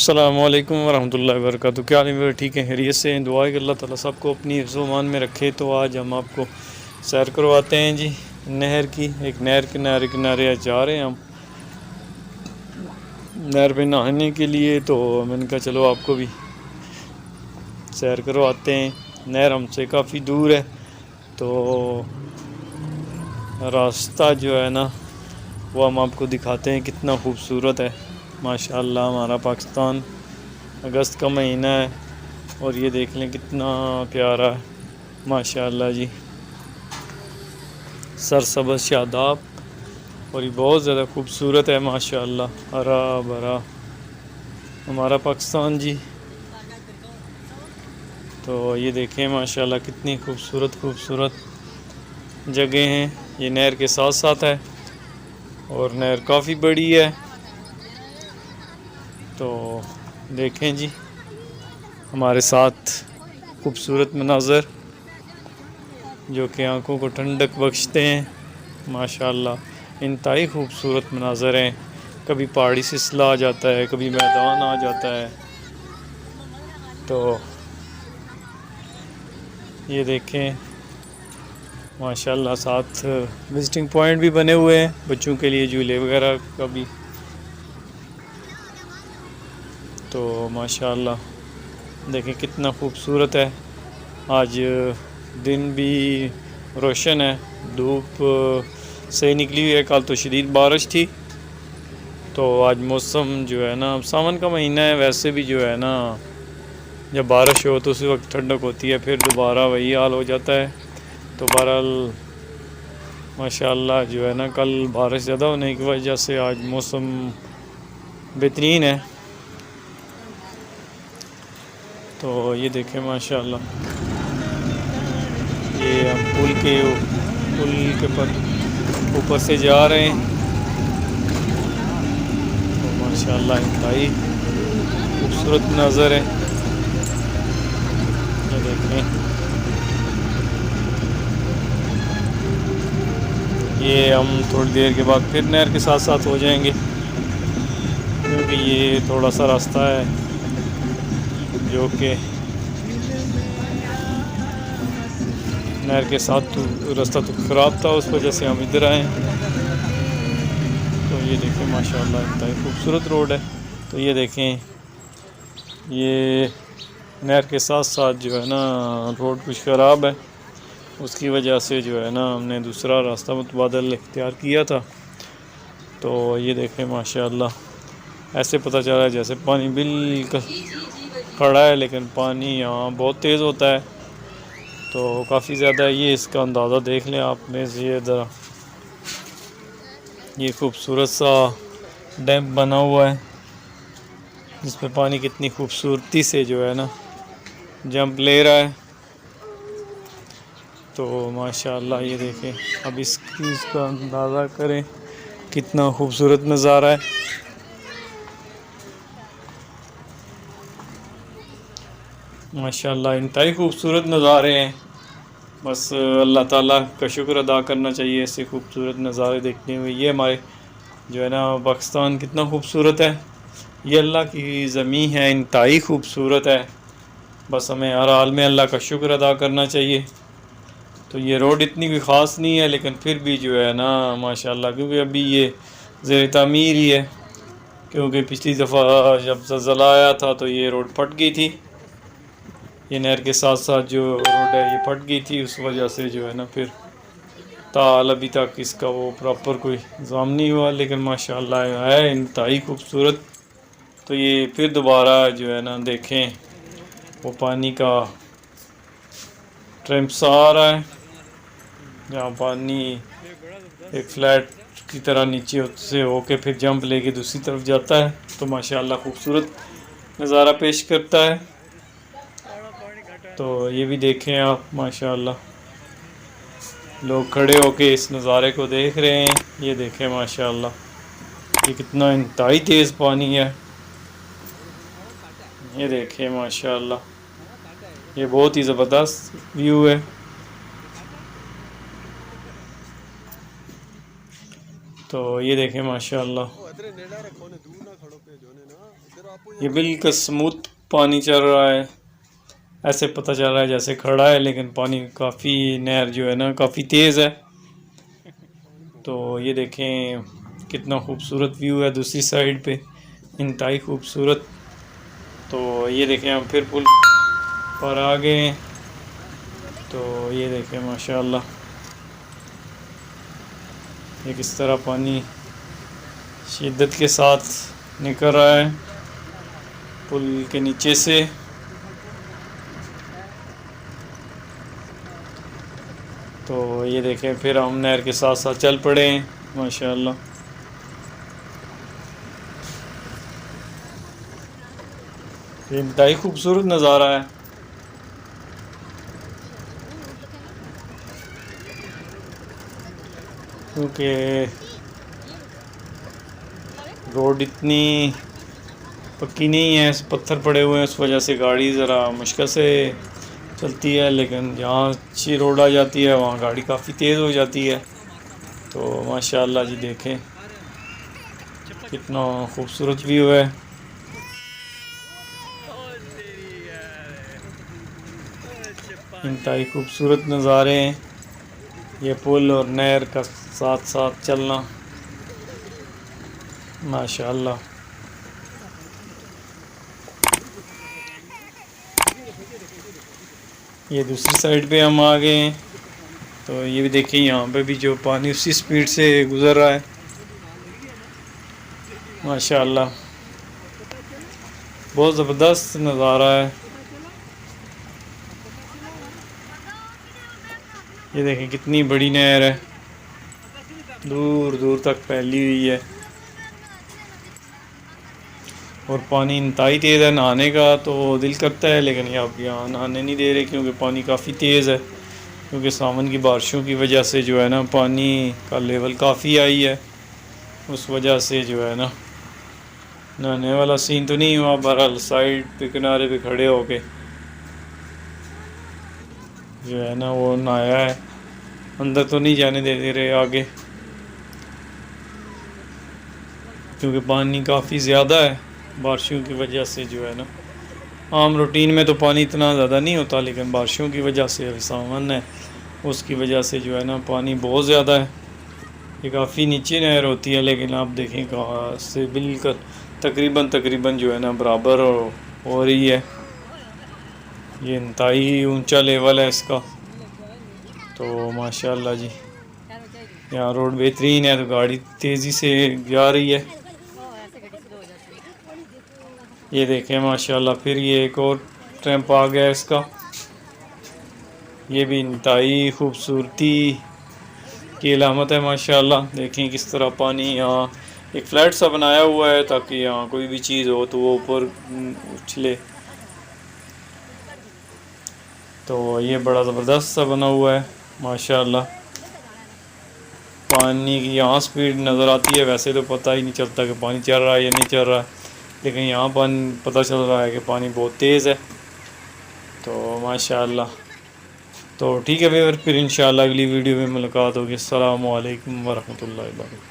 السلام علیکم ورحمۃ اللہ وبرکاتہ. کیا حال ہے میرے؟ ٹھیک ہے، خیریت سے ہیں؟ دعا ہے کہ اللہ تعالیٰ سب کو اپنی حفظ و امان میں رکھے. تو آج ہم آپ کو سیر کرواتے ہیں جی نہر کی. ایک نہر کنارے کنارے آج جا رہے ہیں ہم نہر پہ نہانے کے لیے. تو میں نے کہا چلو آپ کو بھی سیر کرواتے ہیں. نہر ہم سے کافی دور ہے تو راستہ جو ہے نا وہ ہم آپ کو دکھاتے ہیں. کتنا خوبصورت ہے ماشاء اللہ. ہمارا پاکستان اگست کا مہینہ ہے اور یہ دیکھ لیں کتنا پیارا ہے ماشاء اللہ جی. سرسبز شاداب اور یہ بہت زیادہ خوبصورت ہے ماشاء اللہ. ہرا بھرا ہمارا پاکستان جی. تو یہ دیکھیں ماشاء اللہ کتنی خوبصورت جگہ ہیں. یہ نہر کے ساتھ ساتھ ہے اور نہر کافی بڑی ہے. تو دیکھیں جی ہمارے ساتھ خوبصورت مناظر جو کہ آنکھوں کو ٹھنڈک بخشتے ہیں ماشاء اللہ. انتہائی خوبصورت مناظر ہیں. کبھی پہاڑی سلسلہ آ جاتا ہے، کبھی میدان آ جاتا ہے. تو یہ دیکھیں ماشاء اللہ ساتھ وزٹنگ پوائنٹ بھی بنے ہوئے ہیں بچوں کے لیے، جھولے وغیرہ کا بھی. تو ماشاء اللہ دیکھیں کتنا خوبصورت ہے. آج دن بھی روشن ہے، دھوپ سے نکلی ہوئی ہے. کل تو شدید بارش تھی. تو آج موسم جو ہے نا ساون کا مہینہ ہے، ویسے بھی جو ہے نا جب بارش ہو تو اسی وقت ٹھنڈک ہوتی ہے، پھر دوبارہ وہی حال ہو جاتا ہے. تو بہرحال ماشاء اللہ جو ہے نا کل بارش زیادہ ہونے کی وجہ سے آج موسم بہترین ہے. تو یہ دیکھیں ماشاء اللہ یہ ہم پل کے اوپر سے جا رہے ہیں. تو ماشاء اللہ انتہائی خوبصورت نظر ہے. یہ دیکھیں یہ ہم تھوڑی دیر کے بعد پھر نہر کے ساتھ ساتھ ہو جائیں گے کیونکہ یہ تھوڑا سا راستہ ہے جو کہ نہر کے ساتھ راستہ تو خراب تھا، اس وجہ سے ہم ادھر آئے. تو یہ دیکھیں ماشاء اللہ انتہائی خوبصورت روڈ ہے. تو یہ دیکھیں یہ نہر کے ساتھ ساتھ جو ہے نا روڈ کچھ خراب ہے، اس کی وجہ سے جو ہے نا ہم نے دوسرا راستہ متبادل اختیار کیا تھا. تو یہ دیکھیں ماشاء اللہ ایسے پتہ چل رہا ہے جیسے پانی بالکل کھڑا ہے، لیکن پانی یہاں بہت تیز ہوتا ہے. تو کافی زیادہ یہ اس کا اندازہ دیکھ لیں آپ میں سے. یہ خوبصورت سا ڈیم بنا ہوا ہے جس پہ پانی کتنی خوبصورتی سے جو ہے نا جمپ لے رہا ہے. تو ماشاء اللہ یہ دیکھیں اب اس چیز کا اندازہ کریں کتنا خوبصورت نظارہ ہے. ماشاء اللہ انتہائی خوبصورت نظارے ہیں. بس اللہ تعالیٰ کا شکر ادا کرنا چاہیے ایسے خوبصورت نظارے دیکھنے ہوئے. یہ ہمارے جو ہے نا پاکستان کتنا خوبصورت ہے. یہ اللہ کی زمین ہے، انتہائی خوبصورت ہے. بس ہمیں ہر حال میں اللہ کا شکر ادا کرنا چاہیے. تو یہ روڈ اتنی بھی خاص نہیں ہے، لیکن پھر بھی جو ہے نا ماشاء اللہ کیونکہ ابھی یہ زیر تعمیر ہی ہے. کیونکہ پچھلی دفعہ جب زلزلہ آیا تھا تو یہ روڈ پھٹ گئی تھی. یہ نہر کے ساتھ ساتھ جو روڈ ہے یہ پھٹ گئی تھی، اس وجہ سے جو ہے نا پھر تاحال ابھی تک اس کا وہ پراپر کوئی انتظام نہیں ہوا. لیکن ماشاء اللہ ہے انتہائی خوبصورت. تو یہ پھر دوبارہ جو ہے نا دیکھیں وہ پانی کا ٹرمپس آ رہا ہے جہاں پانی ایک فلیٹ کی طرح نیچے سے ہو کے پھر جمپ لے کے دوسری طرف جاتا ہے. تو ماشاء اللہ خوبصورت نظارہ پیش کرتا ہے. تو یہ بھی دیکھیں آپ ماشاء اللہ لوگ کھڑے ہو کے اس نظارے کو دیکھ رہے ہیں. یہ دیکھیں ماشاء اللہ یہ کتنا انتہائی تیز پانی ہے. یہ دیکھیں ماشاء اللہ یہ بہت ہی زبردست ویو ہے. تو یہ دیکھیں ماشاءاللہ یہ بالکل اسموتھ پانی چل رہا ہے، ایسے پتہ چل رہا ہے جیسے کھڑا ہے، لیکن پانی کافی نہر جو ہے نا کافی تیز ہے۔ تو یہ دیکھیں کتنا خوبصورت ویو ہے دوسری سائیڈ پہ، انتہائی خوبصورت۔ تو یہ دیکھیں ہم پھر پل پر آ گئے ہیں، تو یہ دیکھیں ماشاءاللہ یہ کس طرح پانی شدت کے ساتھ نکل رہا ہے پل کے نیچے سے۔ تو یہ دیکھیں پھر ہم نہر کے ساتھ ساتھ چل پڑے ہیں ماشاءاللہ۔ یہ انتہائی خوبصورت نظارہ ہے، کیونکہ روڈ اتنی پکی نہیں ہے، پتھر پڑے ہوئے ہیں، اس وجہ سے گاڑی ذرا مشکل سے چلتی ہے، لیکن جہاں اچھی روڈ آ جاتی ہے وہاں گاڑی کافی تیز ہو جاتی ہے۔ تو ماشاءاللہ جی دیکھیں کتنا خوبصورت ویو ہے۔ انتہائی خوبصورت نظارے ہیں، یہ پل اور نہر کا ساتھ ساتھ چلنا ماشاءاللہ۔ یہ دوسری سائیڈ پہ ہم آ گئے ہیں، تو یہ بھی دیکھیں یہاں پہ بھی جو پانی اسی سپیڈ سے گزر رہا ہے ماشاءاللہ، بہت زبردست نظارہ ہے۔ یہ دیکھیں کتنی بڑی نہر ہے، دور دور تک پھیلی ہوئی ہے، اور پانی انتہائی تیز ہے۔ نہانے کا تو دل کرتا ہے، لیکن یہ اب یہاں نہانے نہیں دے رہے کیونکہ پانی کافی تیز ہے، کیونکہ ساون کی بارشوں کی وجہ سے جو ہے نا پانی کا لیول کافی آئی ہے، اس وجہ سے جو ہے نا نہانے والا سین تو نہیں ہوا۔ بہرحال سائیڈ پہ کنارے پہ کھڑے ہو کے جو ہے نا وہ نہایا ہے، اندر تو نہیں جانے دے رہے آگے، کیونکہ پانی کافی زیادہ ہے بارشوں کی وجہ سے جو ہے نا۔ عام روٹین میں تو پانی اتنا زیادہ نہیں ہوتا، لیکن بارشوں کی وجہ سے ساون ہے، اس کی وجہ سے جو ہے نا پانی بہت زیادہ ہے۔ یہ کافی نیچے نہر ہوتی ہے، لیکن آپ دیکھیں کہاں سے بالکل تقریباً جو ہے نا برابر ہو رہی ہے۔ یہ انتہائی اونچا لیول ہے اس کا، تو ماشاءاللہ جی یہاں روڈ بہترین ہے، تو گاڑی تیزی سے جا رہی ہے۔ یہ دیکھیں ماشاءاللہ پھر یہ ایک اور ٹریمپ آ گیا اس کا، یہ بھی انتہائی خوبصورتی کی علامت ہے ماشاءاللہ۔ دیکھیں کس طرح پانی یہاں ایک فلیٹ سا بنایا ہوا ہے تاکہ یہاں کوئی بھی چیز ہو تو وہ اوپر اچھلے، تو یہ بڑا زبردست سا بنا ہوا ہے ماشاءاللہ۔ پانی کی یہاں سپیڈ نظر آتی ہے، ویسے تو پتہ ہی نہیں چلتا کہ پانی چل رہا ہے یا نہیں چل رہا ہے، لیکن یہاں پانی پتہ چل رہا ہے کہ پانی بہت تیز ہے، تو ماشاءاللہ۔ تو ٹھیک ہے پھر انشاءاللہ اگلی ویڈیو میں ملاقات ہوگی۔ السلام علیکم ورحمۃ اللہ وبرکاتہ۔